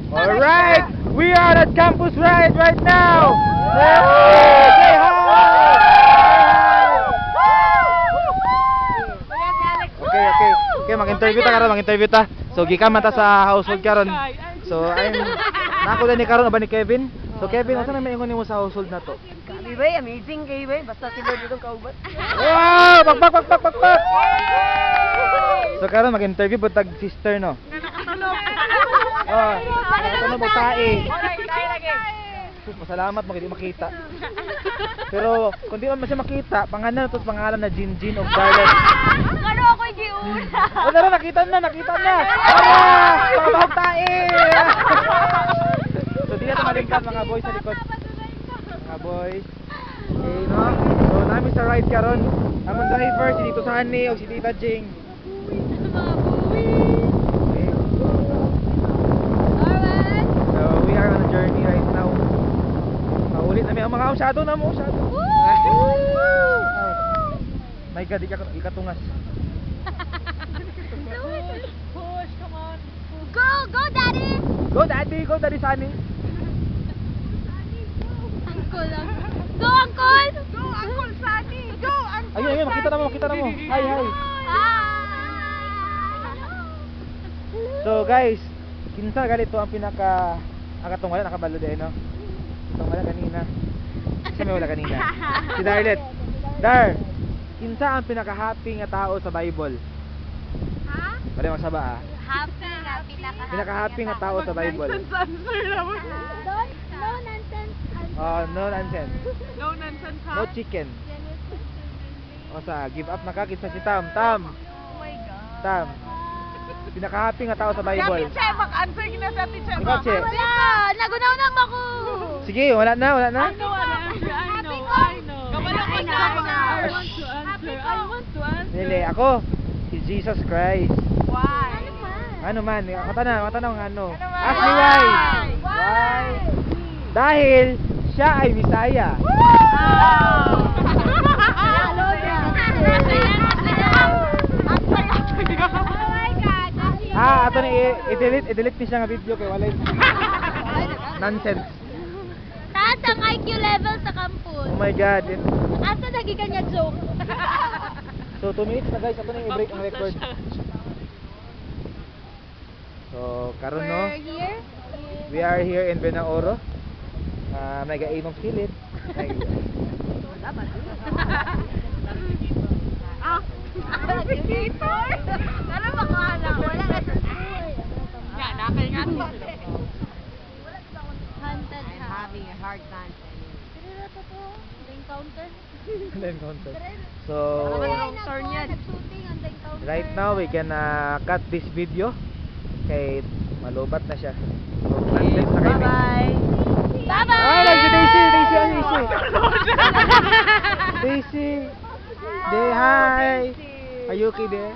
Alright, we are at Campus Ride right now. Say hi. Okay, mag-interview ta. So gikan man ta sa household karon. So nako din ni karon ba ni Kevin? So Kevin, unsa na maingon nimo sa household na to? Kami ba, amazing kayo ba? Basta sila dito kaubat. Wow! Pak. So karon mag-interview butag sister no. Oh, nakatulog mo tae. Masalamat mo hindi makita. Pero kung di man siya makita, pangalan to pangalan na Jinjin of Darlet. Karo ako giuna. Oh, tara, nakita na. Tara! Pakabahog tae! So, di natin malingkat mga boys sa likod. Mga boys. Okay, no? So, namin sa ride karon. Among driver, si Tito Sunny o si Tita Jing. Okay. So, we are on a journey right now. Paulit namin ang mga shadow na mo. My God, ikatungas. Push, come on. Go, daddy. Go daddy Sunny. Uncle. Go, uncle. Go, uncle Sunny. Go, uncle. Ayun, makita na mo. Hi. So guys, kinsa galito ang pinaka akatong wala nakabalo din no. Itong wala kanina. Kasi may wala kanina. Si Darlet. Kinsa ang pinaka-happy nga tao sa Bible? Ha? Pare masaba ah. Happy nga Pinaka-happy nga tao sa Bible. No nonsense. No nonsense. No nonsense. No chicken. O sa give up na ka kinsa si Tam. Oh my God. Tam. Pinaka-happy nga tao sa Bible. Kapit siya, mag-answer gina sa teacher Ikaw, Che. Wala, nagunaw na ako. Sige, wala na. I know. Kabalo ko na. I want to answer. Dili, ako si Jesus Christ. Why? Ano man, mata na ng ano. man? Ask me why. Dahil siya ay Misaya. Ato na i-delete ni siya nga video kay walay nonsense. Taas ang IQ level sa campus. Oh my God. Asa nagikan niya joke? So 2 minutes na guys, ato na i-break ang record. So karon no, here. we are here in Benaoro. May gainom silit. Navigator? Ano ba kala? Wala na sa Yeah, nakaingat mo. Haunted I'm house. having a hard time. Pero to? Encounter? Encounter. So Nag-shooting on the encounter. right now we can cut this video kay malubat na siya. So nonsense na kay Bye-bye. Bye-bye! Si Daisy. Say hi. Are you okay there?